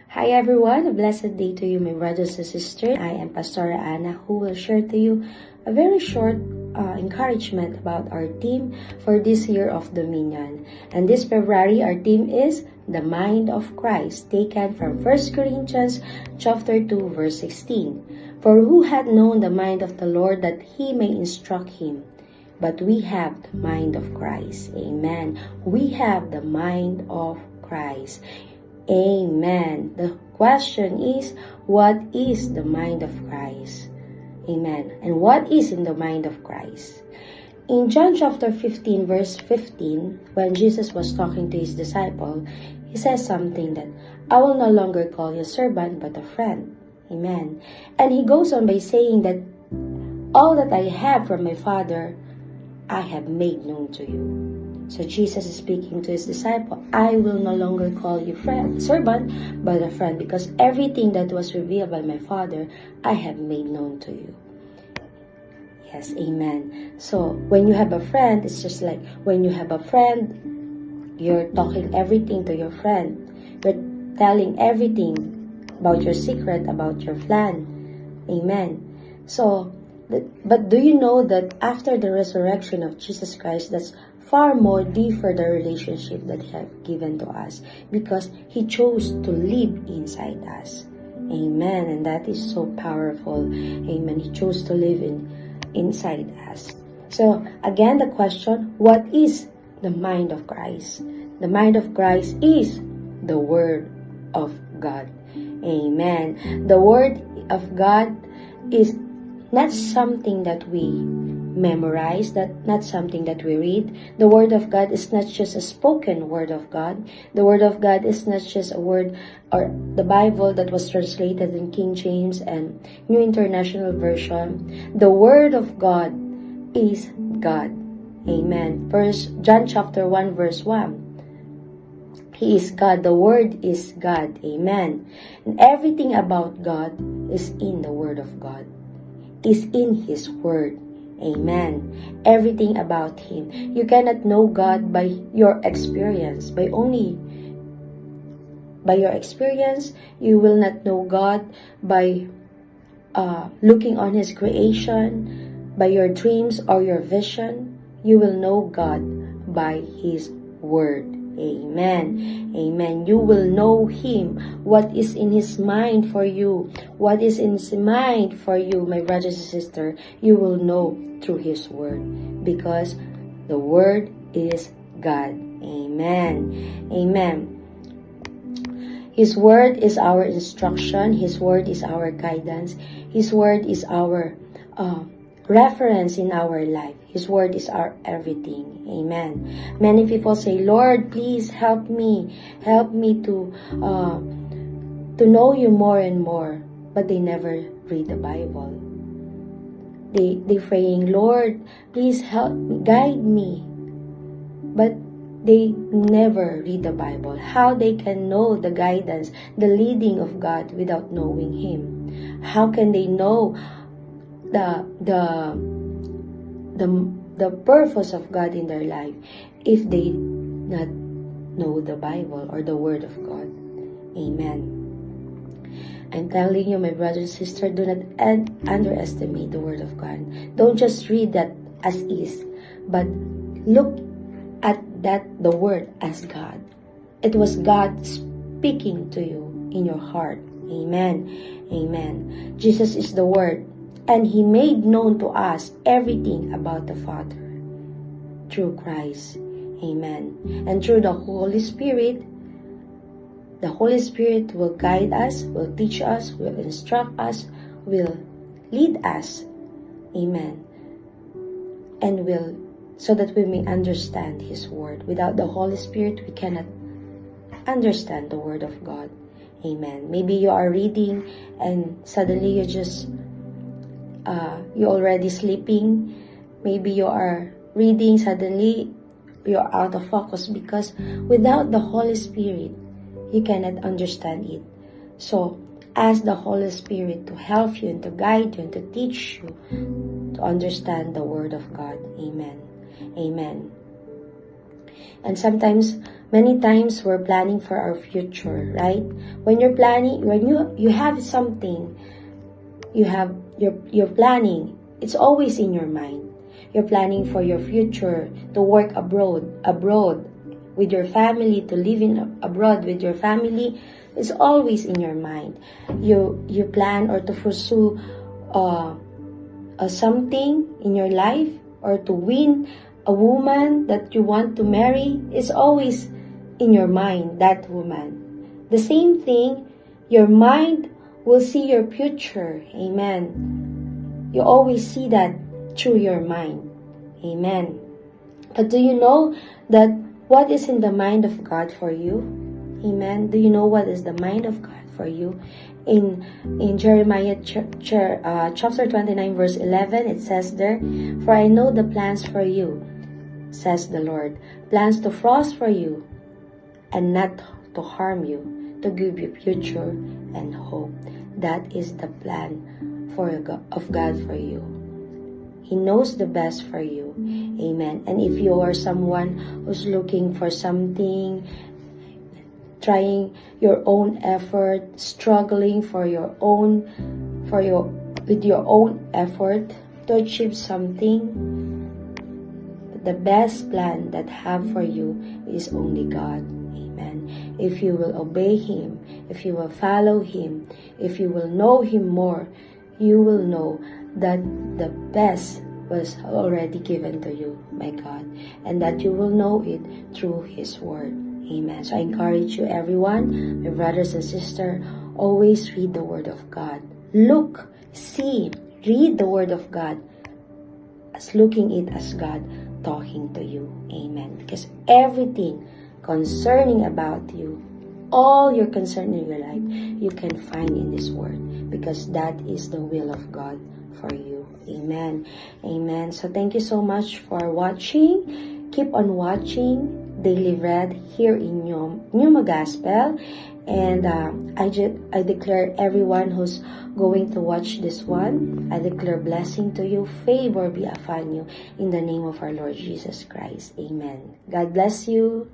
Hi everyone, a blessed day to you, my brothers and sisters. I am Pastor Anna, who will share to you a very short encouragement about our theme for this year of Dominion. And this February, our theme is the mind of Christ, taken from 1 Corinthians chapter 2, verse 16. For who had known the mind of the Lord that he may instruct him? But we have the mind of Christ. Amen. We have the mind of Christ. Amen. The question is, what is the mind of Christ? Amen. And what is in the mind of Christ? In John chapter 15, verse 15, when Jesus was talking to his disciple, he says something that, I will no longer call you a servant, but a friend. Amen. And he goes on by saying that all that I have from my Father, I have made known to you. So Jesus is speaking to his disciple, I will no longer call you servant, but a friend, because everything that was revealed by my Father, I have made known to you. Yes, amen. So when you have a friend, it's just like when you have a friend, you're talking everything to your friend. You're telling everything about your secret, about your plan. Amen. So, but do you know that after the resurrection of Jesus Christ, that's far more deeper the relationship that He has given to us, because He chose to live inside us. Amen. And that is so powerful. Amen. He chose to live inside us. So again, the question, what is the mind of Christ? The mind of Christ is the Word of God. Amen. The Word of God is not something that we memorize, not something that we read. The Word of God is not just a spoken Word of God. The Word of God is not just a word or the Bible that was translated in King James and New International Version. The Word of God is God. Amen. First John chapter 1 verse 1. He is God. The Word is God. Amen. And everything about God is in the Word of God. Is in His Word. Amen. Everything about Him. You cannot know God by your experience. By your experience, you will not know God by looking on His creation, by your dreams or your vision. You will know God by His Word. Amen. Amen. You will know Him. What is in His mind for you? What is in His mind for you, my brothers and sisters? You will know through His Word, because the Word is God. Amen. Amen. His Word is our instruction. His Word is our guidance. His Word is our reference in our life. His Word is our everything. Amen. Many people say, Lord, please help me. Help me to know you more and more. But they never read the Bible. They praying, Lord, please help me, guide me. But they never read the Bible. How they can know the guidance, the leading of God without knowing Him? How can they know the purpose of God in their life if they not know the Bible or the Word of God? Amen. I'm telling you, my brother and sister, do not underestimate the Word of God. Don't just read that as is, but look at the Word as God. It was God speaking to you in your heart. Amen. Amen. Jesus is the Word, and He made known to us everything about the Father through Christ. Amen. And through the Holy Spirit will guide us, will teach us, will instruct us, will lead us. Amen. And so that we may understand His Word. Without the Holy Spirit, we cannot understand the Word of God. Amen. Maybe you are reading and suddenly you're already sleeping. Maybe you are reading, suddenly you're out of focus, because without the Holy Spirit, you cannot understand it. So, ask the Holy Spirit to help you and to guide you and to teach you to understand the Word of God. Amen. Amen. And sometimes Many times we're planning for our future, right? When you're planning, when you have something, you're planning, it's always in your mind. You're planning for your future, to work abroad with your family, to live abroad with your family. It's always in your mind. You plan or to pursue something in your life, or to win a woman that you want to marry. Is always in your mind, that woman. The same thing, your mind will see your future. Amen. You always see that through your mind. Amen. But do you know that what is in the mind of God for you? Amen. Do you know what is the mind of God for you? In Jeremiah chapter 29 verse 11, it says there, "For I know the plans for you, says the Lord, plans to prosper you and not to harm you, to give you future and hope." That is the plan of God for you. He knows the best for you. Amen. And if you are someone who's looking for something, trying your own effort, struggling with your own effort to achieve something, the best plan that have for you is only God. Amen. If you will obey Him, if you will follow Him, if you will know Him more, you will know that the best was already given to you by God, and that you will know it through His Word. Amen. So I encourage you, everyone, my brothers and sisters, always read the Word of God. Look, see, read the Word of God as looking it as God talking to you. Amen. Because everything concerning about you, all your concern in your life, you can find in this Word, because that is the will of God for you. Amen. Amen. So thank you so much for watching. Keep on watching Daily Bread here in Pneuma Gospel. And I declare everyone who's going to watch this one, I declare blessing to you, favor be upon you in the name of our Lord Jesus Christ. Amen. God bless you.